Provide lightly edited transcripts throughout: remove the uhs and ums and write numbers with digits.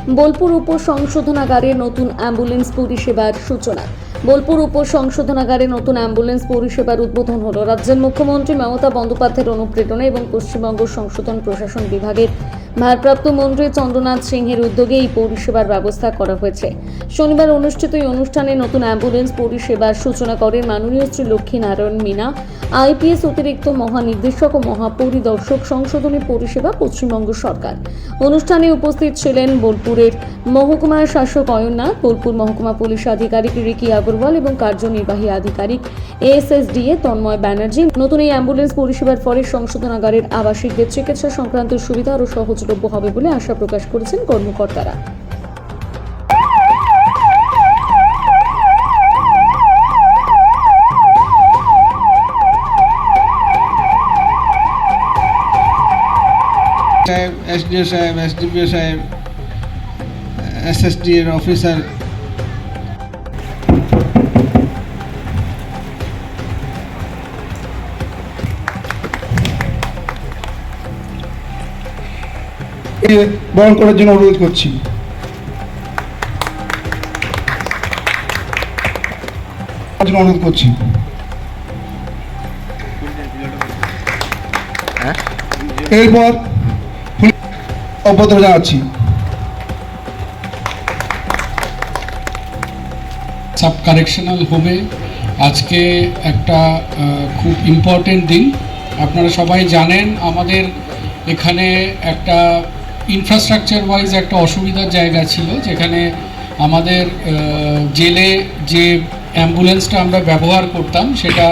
বোলপুর উপসংশোধনাগারে নতুন অ্যাম্বুলেন্স পরিষেবার সূচনা। বোলপুর উপসংশোধনাগারে নতুন অ্যাম্বুলেন্স পরিষেবার উদ্বোধন হলো। রাজ্যের মুখ্যমন্ত্রী মমতা বন্দ্যোপাধ্যায়ের অনুপ্রেরণা এবং পশ্চিমবঙ্গ সংশোধন প্রশাসন বিভাগের ভারপ্রাপ্ত মন্ত্রী চন্দ্রনাথ সিংহের উদ্যোগে এই পরিষেবার ব্যবস্থা করা হয়েছে। শনিবার অনুষ্ঠিত এই অনুষ্ঠানে নতুন অ্যাম্বুলেন্স পরিষেবার সূচনা করেন মাননীয় শ্রী লক্ষ্মীনারায়ণ মীনা, আইপিএস অতিরিক্ত মহানির্দেশক ও মহাপরিদর্শক সংশোধনী পরিষেবা, পশ্চিমবঙ্গ সরকার। অনুষ্ঠানে উপস্থিত ছিলেন বোলপুরের মহকুমা শাসক অয়ননাথ, বোলপুর মহকুমা পুলিশ আধিকারিক রিকি আগরওয়াল এবং কার্যনির্বাহী আধিকারিক এএসএসডিএ তন্ময় ব্যানার্জি। নতুন এই অ্যাম্বুলেন্স পরিষেবার ফলে সংশোধনাগারের আবাসিকদের চিকিৎসা সংক্রান্ত সুবিধা আরও সহজলভ্য হবে বলে আশা প্রকাশ করেছেন কর্মকর্তারা। साहब, एसडीओ साहब, एसडीपीओ साहब, एसएसडी ऑफिसर, বরণ করার জন্য অনুরোধ করছি। অনুরোধ করছি। এরপর অভ্যর্থনা জানাচ্ছি। সাব কারেকশনাল হোমে আজকে একটা খুব ইম্পর্টেন্ট দিন। আপনারা সবাই জানেন আমাদের এখানে একটা ইনফ্রাস্ট্রাকচার ওয়াইজ একটা অসুবিধার জায়গা ছিল, যেখানে আমাদের জেলে যে অ্যাম্বুলেন্সটা আমরা ব্যবহার করতাম সেটা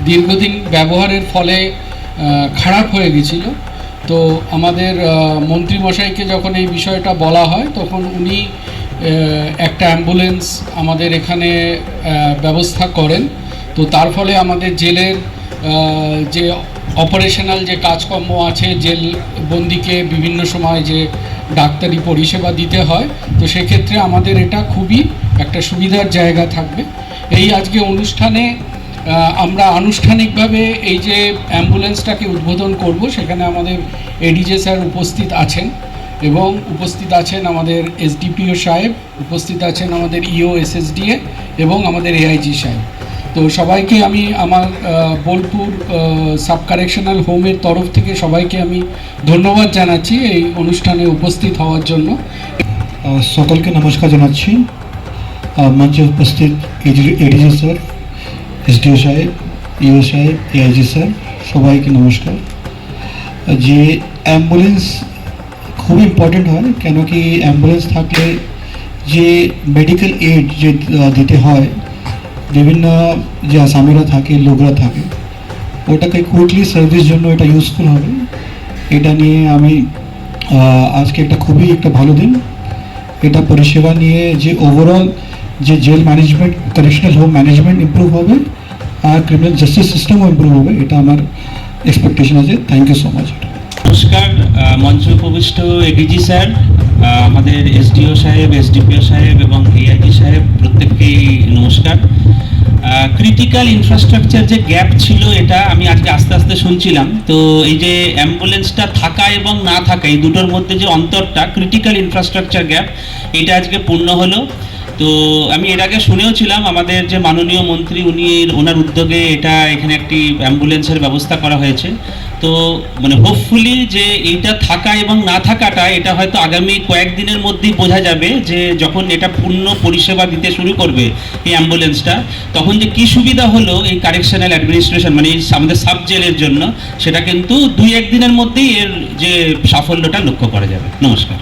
দীর্ঘদিন ব্যবহারের ফলে খারাপ হয়ে গেছিলো। তো আমাদের মন্ত্রীমশাইকে যখন এই বিষয়টা বলা হয় তখন উনি একটা অ্যাম্বুলেন্স আমাদের এখানে ব্যবস্থা করেন। তো তার ফলে আমাদের জেলের যে অপারেশনাল যে কাজকর্ম আছে, জেল বন্দিকে বিভিন্ন সময় যে ডাক্তারি পরিষেবা দিতে হয়, তো সেক্ষেত্রে আমাদের এটা খুবই একটা সুবিধার জায়গা থাকবে। এই আজকে অনুষ্ঠানে আমরা আনুষ্ঠানিকভাবে এই যে অ্যাম্বুলেন্সটাকে উদ্বোধন করব, সেখানে আমাদের এডিজে স্যার উপস্থিত আছেন এবং উপস্থিত আছেন আমাদের এসডিপিও সাহেব, উপস্থিত আছেন আমাদের ইও এসএসডিএ এবং আমাদের এআইজি সাহেব। তো সবাইকে আমি আমার বোলপুর সাব কারেকশনাল হোমের তরফ থেকে সবাইকে আমি ধন্যবাদ জানাচ্ছি এই অনুষ্ঠানে উপস্থিত হওয়ার জন্য। সকলকে নমস্কার জানাচ্ছি। মঞ্চে উপস্থিত এডিজি স্যার, এসডিও সাহেব, ইও সাহেব, এআইজি স্যার, সবাইকে নমস্কার। যে অ্যাম্বুলেন্স খুব ইম্পর্টেন্ট হয়, কেন কি অ্যাম্বুলেন্স থাকলে যে মেডিকেল এইড যে দিতে হয় বিভিন্ন যে আসামিরা থাকে, লোকরা থাকে, ওটাকে কুইকলি সার্ভিস জন্য এটা ইউজফুল হবে। এটা নিয়ে আমি আজকে একটা খুবই একটা ভালো দিন। এটা পরিষেবা নিয়ে যে ওভারঅল যে jail management, correctional home management improve হবে আর ক্রিমিনাল জাস্টিস সিস্টেমও ইম্প্রুভ হবে, এটা আমার এক্সপেকটেশন আছে। Thank you so much. নমস্কার মঞ্চে উপবিষ্ট এডিজি স্যার, আমাদের এসডিও সাহেব, এসডিপিও সাহেব এবং এআইজি সাহেব, প্রত্যেককেই নমস্কার। ক্রিটিক্যাল ইনফ্রাস্ট্রাকচার যে গ্যাপ ছিল, এটা আমি আজকে আস্তে আস্তে শুনছিলাম। তো এই যে অ্যাম্বুলেন্সটা থাকা এবং না থাকা, এই দুটোর মধ্যে যে অন্তরটা, ক্রিটিক্যাল ইনফ্রাস্ট্রাকচার গ্যাপ, এটা আজকে পূর্ণ হলো। তো আমি এর আগে শুনেও ছিলাম আমাদের যে মাননীয় মন্ত্রী, ওনার উদ্যোগে এটা এখানে একটি অ্যাম্বুলেন্সের ব্যবস্থা করা হয়েছে। তো মানে হোপফুলি যে এইটা থাকা এবং না থাকাটা, এটা হয়তো আগামী কয়েকদিনের মধ্যেই বোঝা যাবে যে যখন এটা পূর্ণ পরিষেবা দিতে শুরু করবে এই অ্যাম্বুলেন্সটা, তখন যে কী সুবিধা হলো এই কারেকশনাল অ্যাডমিনিস্ট্রেশন মানে আমাদের সাব জেলের জন্য, সেটা কিন্তু 2-1 দিনের মধ্যেই এর যে সাফল্যটা লক্ষ্য করা যাবে। নমস্কার।